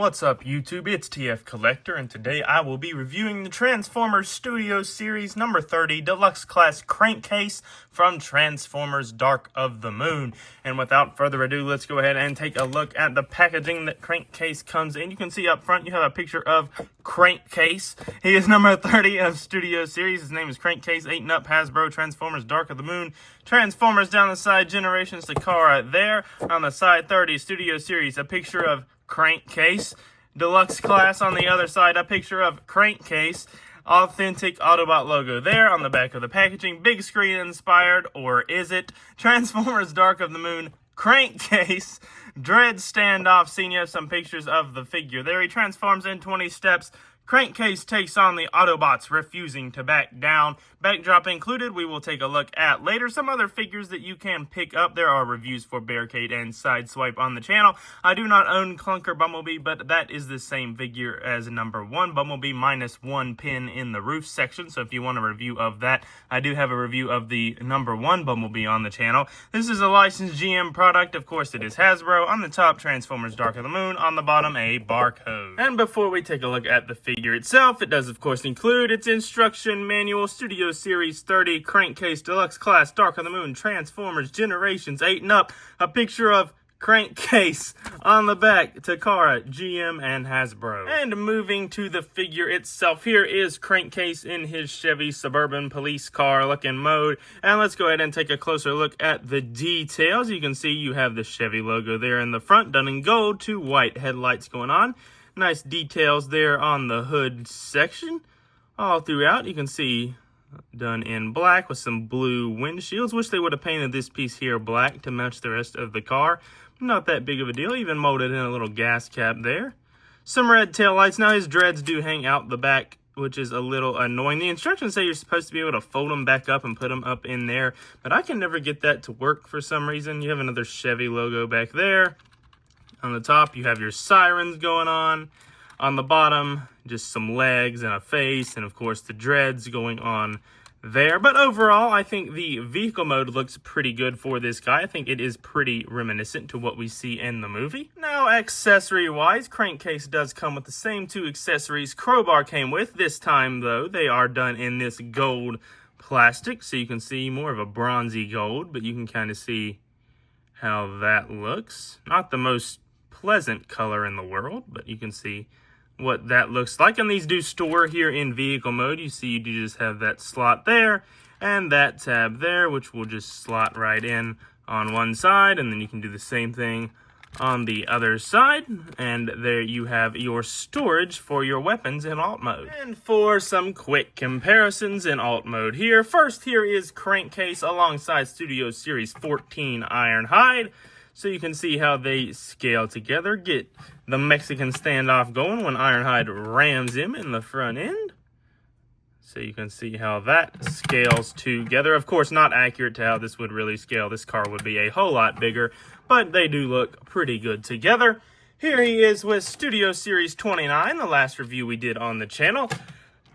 What's up YouTube, it's TF Collector, and today I will be reviewing the Transformers Studio Series number 30 Deluxe Class Crankcase from Transformers Dark of the Moon. And without further ado, let's go ahead and take a look at the packaging that Crankcase comes in. You can see up front you have a picture of Crankcase. He is number 30 of Studio Series. His name is Crankcase, 8 and up, Hasbro, Transformers Dark of the Moon. Transformers down the side, Generations Takara there. On the side, 30 Studio Series, a picture of Crankcase. Deluxe Class on the other side, a picture of Crankcase. Authentic Autobot logo there on the back of the packaging. Big screen inspired, or is it? Transformers Dark of the Moon Crankcase. Dread standoff scene. You have some pictures of the figure there. He transforms in 20 steps. Crankcase takes on the Autobots, refusing to back down. Backdrop included, we will take a look at later. Some other figures that you can pick up. There are reviews for Barricade and Sideswipe on the channel. I do not own Clunker Bumblebee, but that is the same figure as number 1 Bumblebee, minus 1 pin in the roof section. So if you want a review of that, I do have a review of the number 1 Bumblebee on the channel. This is a licensed GM product. Of course, it is Hasbro. On the top, Transformers Dark of the Moon. On the bottom, a barcode. And before we take a look at the figure itself, it does of course include its instruction manual, Studio Series 30 Crankcase Deluxe Class Dark of the Moon Transformers Generations 8 and up, a picture of Crankcase on the back, Takara, GM, and Hasbro. And moving to the figure itself, here is Crankcase in his Chevy Suburban police car looking mode. And let's go ahead and take a closer look at the details. You can see you have the Chevy logo there in the front, done in gold, 2 white headlights going on. Nice details there on the hood section. All throughout, you can see done in black with some blue windshields. Wish they would have painted this piece here black to match the rest of the car. Not that big of a deal. Even molded in a little gas cap there. Some red tail lights. Now his dreads do hang out the back, which is a little annoying. The instructions say you're supposed to be able to fold them back up and put them up in there, but I can never get that to work for some reason. You have another Chevy logo back there. On the top, you have your sirens going on. On the bottom, just some legs and a face, and of course the dreads going on there. But overall, I think the vehicle mode looks pretty good for this guy. I think it is pretty reminiscent to what we see in the movie. Now, accessory-wise, Crankcase does come with the same 2 accessories Crowbar came with. This time, though, they are done in this gold plastic, so you can see more of a bronzy gold, but you can kind of see how that looks. Not the most pleasant color in the world, but you can see what that looks like. And these do store here in vehicle mode. You see you do just have that slot there and that tab there, which will just slot right in on one side, and then you can do the same thing on the other side, and there you have your storage for your weapons in alt mode. And for some quick comparisons in alt mode here, first here is Crankcase alongside Studio Series 14 Ironhide. So you can see how they scale together, get the Mexican standoff going when Ironhide rams him in the front end. So you can see how that scales together. Of course, not accurate to how this would really scale. This car would be a whole lot bigger, but they do look pretty good together. Here he is with Studio Series 29, the last review we did on the channel.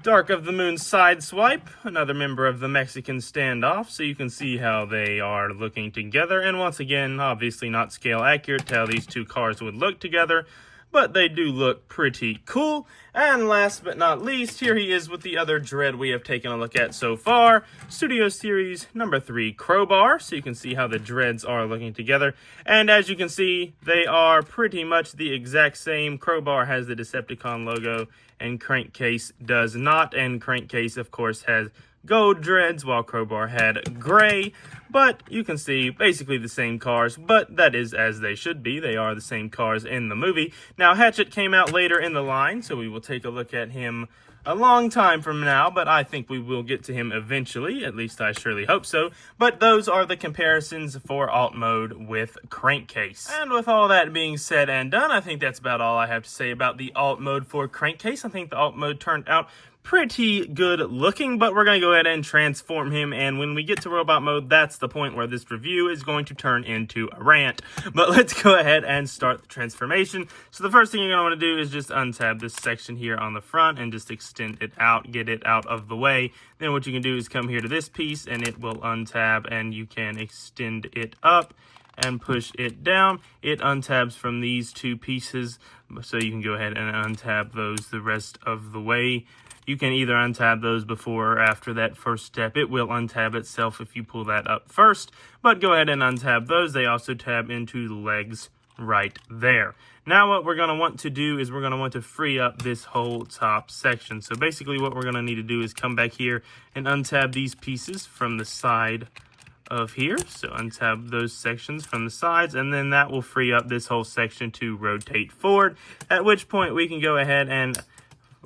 Dark of the Moon Sideswipe, another member of the Mexican standoff, so you can see how they are looking together. And once again, obviously not scale accurate to how these 2 cars would look together, but they do look pretty cool. And last but not least, here he is with the other Dread we have taken a look at so far, Studio Series number 3 Crowbar, so you can see how the Dreads are looking together. And as you can see, they are pretty much the exact same. Crowbar has the Decepticon logo, and Crankcase does not. And Crankcase, of course, has gold dreads, while Crowbar had gray. But you can see basically the same cars, but that is as they should be. They are the same cars in the movie. Now, Hatchet came out later in the line, so we will take a look at him a long time from now, but I think we will get to him eventually. At least I surely hope so. But those are the comparisons for alt mode with Crankcase. And with all that being said and done, I think that's about all I have to say about the alt mode for Crankcase. I think the alt mode turned out pretty good looking, but we're going to go ahead and transform him, and when we get to robot mode, that's the point where this review is going to turn into a rant. But let's go ahead and start the transformation. So the first thing you're going to want to do is just untab this section here on the front and just extend it out, get it out of the way. Then what you can do is come here to this piece and it will untab, and you can extend it up and push it down, it untabs from these two pieces, so you can go ahead and untab those the rest of the way. You can either untab those before or after that first step. It will untab itself if you pull that up first, but go ahead and untab those. They also tab into the legs right there. Now what we're going to want to do is we're going to want to free up this whole top section. So basically what we're going to need to do is come back here and untab these pieces from the side of here. So untab those sections from the sides, and then that will free up this whole section to rotate forward, at which point we can go ahead and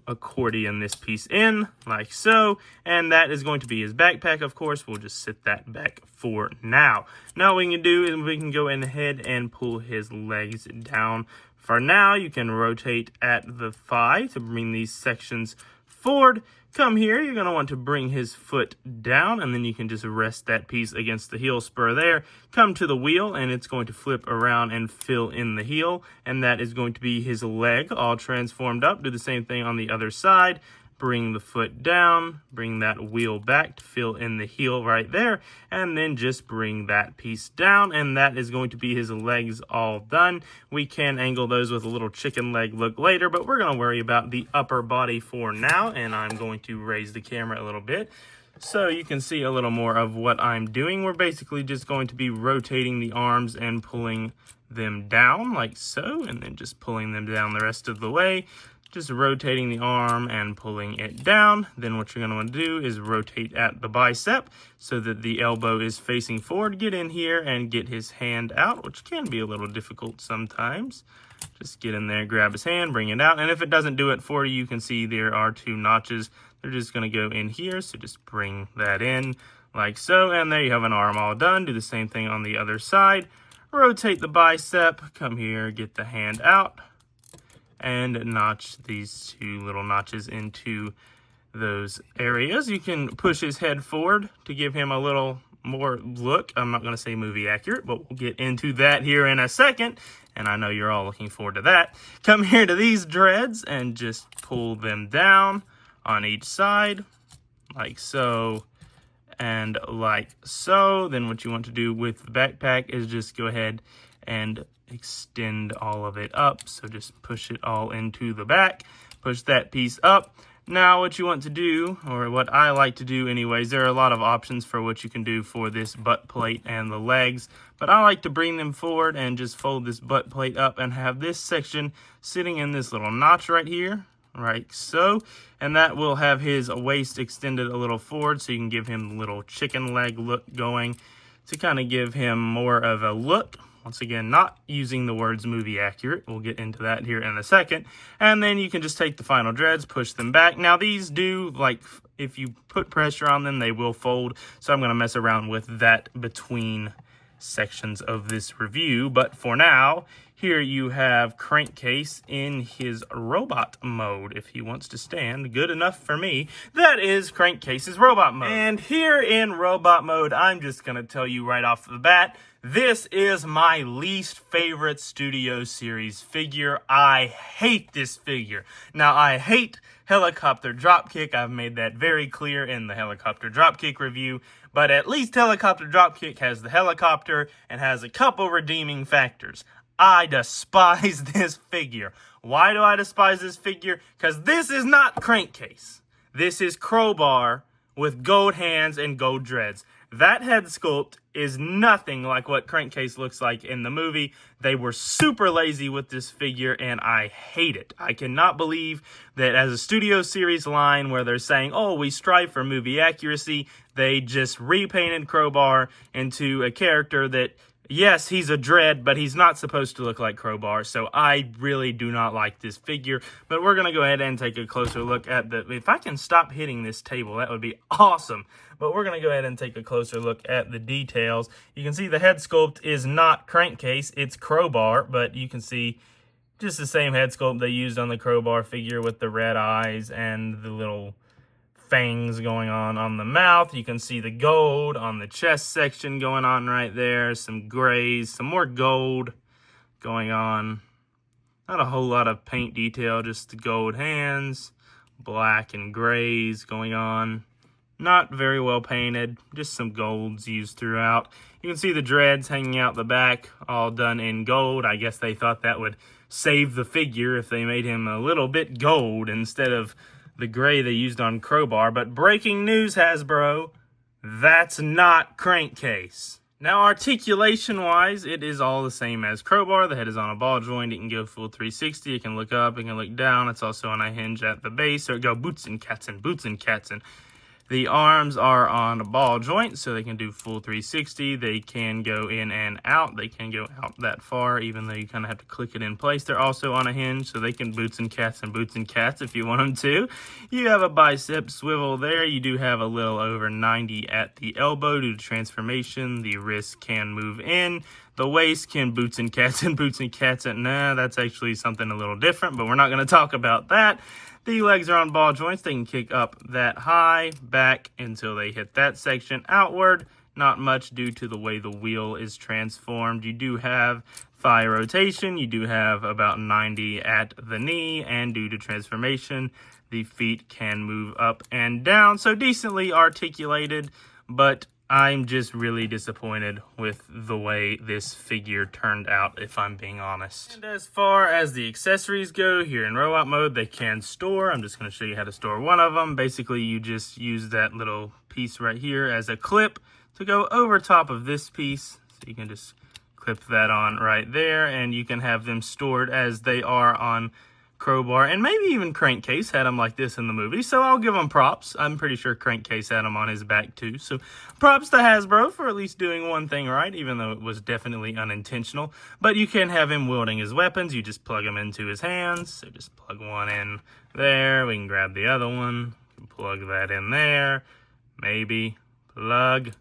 accordion this piece in like so, and that is going to be his backpack. Of course, we'll just sit that back for now. Now what we can do is we can go ahead and pull his legs down. For now, you can rotate at the thigh to bring these sections forward. Come here, you're going to want to bring his foot down, and then you can just rest that piece against the heel spur there. Come to the wheel, and it's going to flip around and fill in the heel, and that is going to be his leg all transformed up. Do the same thing on the other side. Bring the foot down, bring that wheel back to fill in the heel right there, and then just bring that piece down, and that is going to be his legs all done. We can angle those with a little chicken leg look later, but we're going to worry about the upper body for now, and I'm going to raise the camera a little bit so you can see a little more of what I'm doing. We're basically just going to be rotating the arms and pulling them down like so, and then just pulling them down the rest of the way. Just rotating the arm and pulling it down. Then what you're going to want to do is rotate at the bicep so that the elbow is facing forward. Get in here and get his hand out, which can be a little difficult sometimes. Just get in there, grab his hand, bring it out. And if it doesn't do it for you, you can see there are two notches. They're just going to go in here, so just bring that in like so. And there you have an arm all done. Do the same thing on the other side. Rotate the bicep, come here, get the hand out, and notch these two little notches into those areas. You can push his head forward to give him a little more look. I'm not going to say movie accurate, but we'll get into that here in a second, and I know you're all looking forward to that. Come here to these dreads and just pull them down on each side, like so, and like so. Then what you want to do with the backpack is just go ahead and extend all of it up. So just push it all into the back, push that piece up. Now what you want to do, or what I like to do anyways, there are a lot of options for what you can do for this butt plate and the legs, but I like to bring them forward and just fold this butt plate up and have this section sitting in this little notch right here, right so, and that will have his waist extended a little forward so you can give him a little chicken leg look going to kind of give him more of a look. Once again, not using the words movie accurate. We'll get into that here in a second. And then you can just take the final dreads, push them back. Now these do, like, if you put pressure on them, they will fold. So I'm going to mess around with that between sections of this review. But for now, here you have Crankcase in his robot mode. If he wants to stand, good enough for me. That is Crankcase's robot mode. And here in robot mode, I'm just going to tell you right off the bat, this is my least favorite Studio Series figure. I hate this figure. Now, I hate Helicopter Dropkick. I've made that very clear in the Helicopter Dropkick review. But at least Helicopter Dropkick has the helicopter and has a couple redeeming factors. I despise this figure. Why do I despise this figure? Because this is not Crankcase. This is Crowbar with gold hands and gold dreads. That head sculpt is nothing like what Crankcase looks like in the movie. They were super lazy with this figure, and I hate it. I cannot believe that as a Studio Series line where they're saying, oh, we strive for movie accuracy, they just repainted Crowbar into a character that, yes, he's a dread, but he's not supposed to look like Crowbar, so I really do not like this figure. But we're going to go ahead and take a closer look at the... If I can stop hitting this table, that would be awesome. But we're going to go ahead and take a closer look at the details. You can see the head sculpt is not Crankcase, it's Crowbar, but you can see just the same head sculpt they used on the Crowbar figure with the red eyes and the little fangs going on the mouth. You can see the gold on the chest section going on right there. Some grays, some more gold going on. Not a whole lot of paint detail, just the gold hands, black and grays going on Not very well painted, just some golds used throughout. You can see the dreads hanging out the back, all done in gold. I guess they thought that would save the figure if they made him a little bit gold instead of the gray they used on Crowbar. But breaking news, Hasbro, that's not Crankcase. Now, articulation-wise, it is all the same as Crowbar. The head is on a ball joint. It can go full 360. It can look up. It can look down. It's also on a hinge at the base. So it go boots and katzen, boots and katzen. The arms are on a ball joint, so they can do full 360. They can go in and out. They can go out that far, even though you kind of have to click it in place. They're also on a hinge, so they can boots and cats if you want them to. You have a bicep swivel there. You do have a little over 90 at the elbow due to transformation. The wrist can move in. The waist can boots and cats. Nah, that's actually something a little different, but we're not going to talk about that. The legs are on ball joints. They can kick up that high, back until they hit that section. Outward, not much due to the way the wheel is transformed. You do have thigh rotation. You do have about 90 at the knee, and due to transformation, the feet can move up and down. So decently articulated, but I'm just really disappointed with the way this figure turned out, if I'm being honest. And as far as the accessories go, here in robot mode, they can store. I'm just going to show you how to store one of them. Basically, you just use that little piece right here as a clip to go over top of this piece. So you can just clip that on right there, and you can have them stored as they are on Crowbar, and maybe even Crankcase had them like this in the movie, so I'll give them props. I'm pretty sure Crankcase had them on his back too, so props to Hasbro for at least doing one thing right, even though it was definitely unintentional. But you can have him wielding his weapons. You just plug them into his hands, so just plug one in there. We can grab the other one, plug that in there, maybe plug,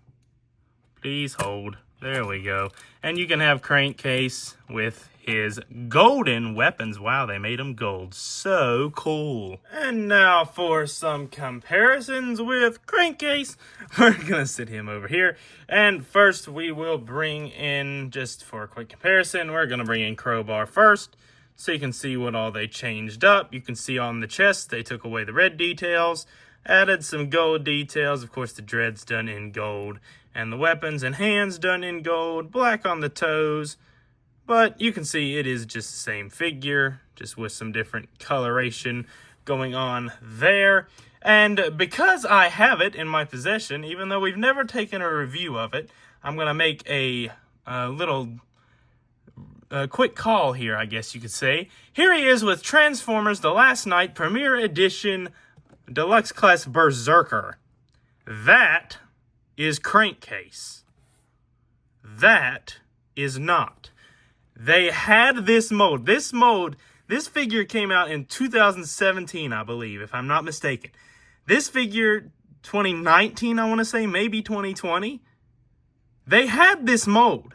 please hold. There we go. And you can have Crankcase with his golden weapons. Wow, they made him gold. So cool. And now for some comparisons with Crankcase. We're going to sit him over here. And first we will bring in, just for a quick comparison, we're going to bring in Crowbar first, so you can see what all they changed up. You can see on the chest, they took away the red details, added some gold details. Of course, the dreads done in gold, and the weapons and hands done in gold, black on the toes. But you can see it is just the same figure, just with some different coloration going on there. And because I have it in my possession, even though we've never taken a review of it, I'm going to make a quick call here, I guess you could say. Here he is with Transformers The Last Night Premiere Edition Deluxe Class Berserker. That is Crankcase. That is not. They had this mold. This figure came out in 2017, I believe, if I'm not mistaken. This figure, 2019, I want to say, maybe 2020. They had this mold.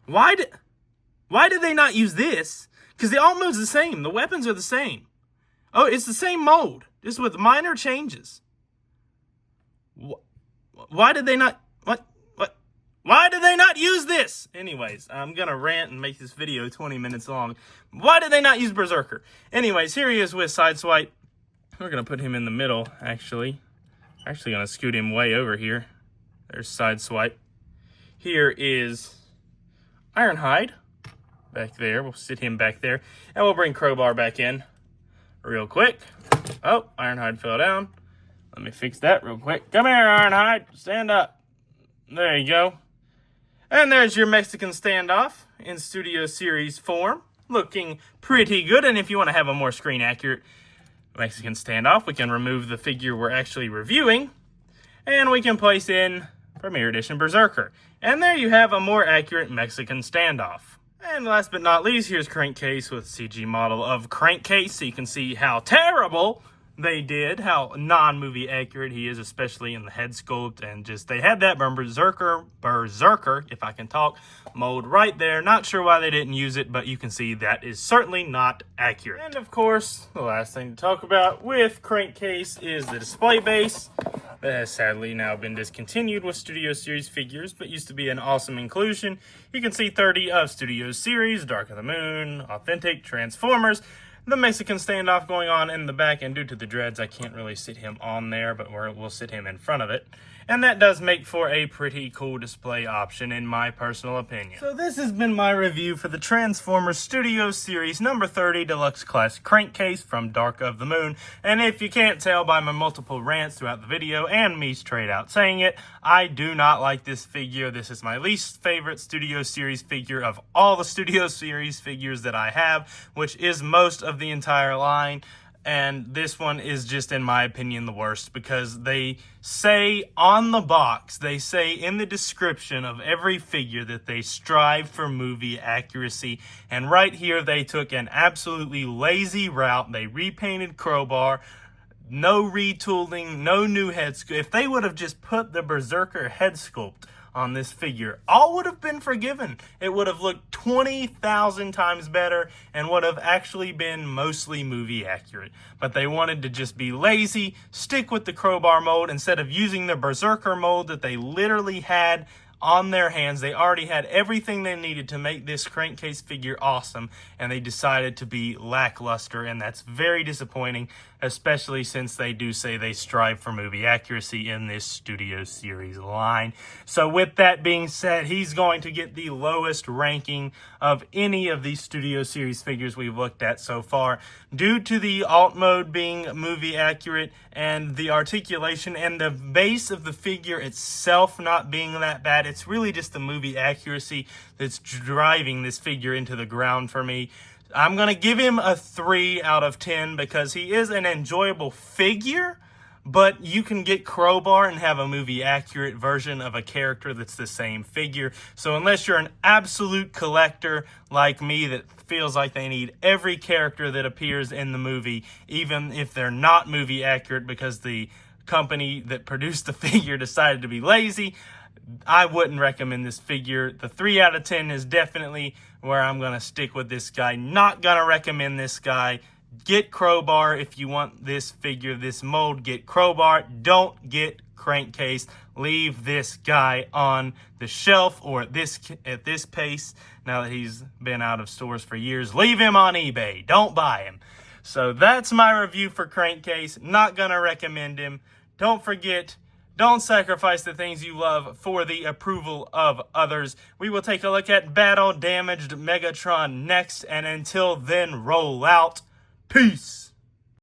Why did they not use this? Because the alt mode's the same. The weapons are the same. Oh, it's the same mold, just with minor changes. Why did they not... Why did they not use this? Anyways, I'm going to rant and make this video 20 minutes long. Why did they not use Berserker? Anyways, here he is with Sideswipe. We're going to put him in the middle, actually. Actually going to scoot him way over here. There's Sideswipe. Here is Ironhide. Back there. We'll sit him back there. And we'll bring Crowbar back in real quick. Oh, Ironhide fell down. Let me fix that real quick. Come here, Ironhide. Stand up. There you go. And there's your Mexican standoff in Studio Series form. Looking pretty good. And if you want to have a more screen accurate Mexican standoff, we can remove the figure we're actually reviewing. And we can place in Premiere Edition Berserker. And there you have a more accurate Mexican standoff. And last but not least, here's Crankcase with CG model of Crankcase. So you can see how terrible they did, how non-movie accurate he is, especially in the head sculpt, and just they had that Berserker, if I can talk, mode right there. Not sure why they didn't use it, but you can see that is certainly not accurate. And of course, the last thing to talk about with Crankcase is the display base. That has sadly now been discontinued with Studio Series figures, but used to be an awesome inclusion. You can see 30 of Studio Series, Dark of the Moon, Authentic, Transformers. the Mexican standoff going on in the back, and due to the dreads, I can't really sit him on there, but we'll sit him in front of it. And that does make for a pretty cool display option in my personal opinion. So this has been my review for the Transformers Studio Series number 30 Deluxe Class Crankcase from Dark of the Moon. And if you can't tell by my multiple rants throughout the video and me straight out saying it, I do not like this figure. This is my least favorite Studio Series figure of all the Studio Series figures that I have, which is most of the entire line. And this one is just, in my opinion, the worst, because they say on the box, they say in the description of every figure that they strive for movie accuracy. And right here, they took an absolutely lazy route. They repainted Crowbar, no retooling, no new head sculpt. If they would have just put the Berserker head sculpt on this figure, all would have been forgiven. It would have looked 20,000 times better and would have actually been mostly movie accurate. But they wanted to just be lazy, stick with the Crowbar mold instead of using the Berserker mold that they literally had on their hands. They already had everything they needed to make this crankcase figure awesome, and they decided to be lackluster, and that's very disappointing, especially since they do say they strive for movie accuracy in this Studio Series line. So with that being said, he's going to get the lowest ranking of any of these Studio Series figures we've looked at so far, due to the alt mode being movie accurate and the articulation and the base of the figure itself not being that bad. It's really just the movie accuracy that's driving this figure into the ground for me. I'm going to give him a 3 out of 10 because he is an enjoyable figure, but you can get Crowbar and have a movie accurate version of a character that's the same figure. So unless you're an absolute collector like me that feels like they need every character that appears in the movie, even if they're not movie accurate because the company that produced the figure decided to be lazy, I wouldn't recommend this figure. The 3 out of 10 is definitely where I'm going to stick with this guy. Not going to recommend this guy. Get Crowbar if you want this figure, this mold. Get Crowbar. Don't get Crankcase. Leave this guy on the shelf, or at this pace, now that he's been out of stores for years, leave him on eBay. Don't buy him. So that's my review for Crankcase. Not going to recommend him. Don't forget, don't sacrifice the things you love for the approval of others. We will take a look at Battle Damaged Megatron next, and until then, roll out. Peace.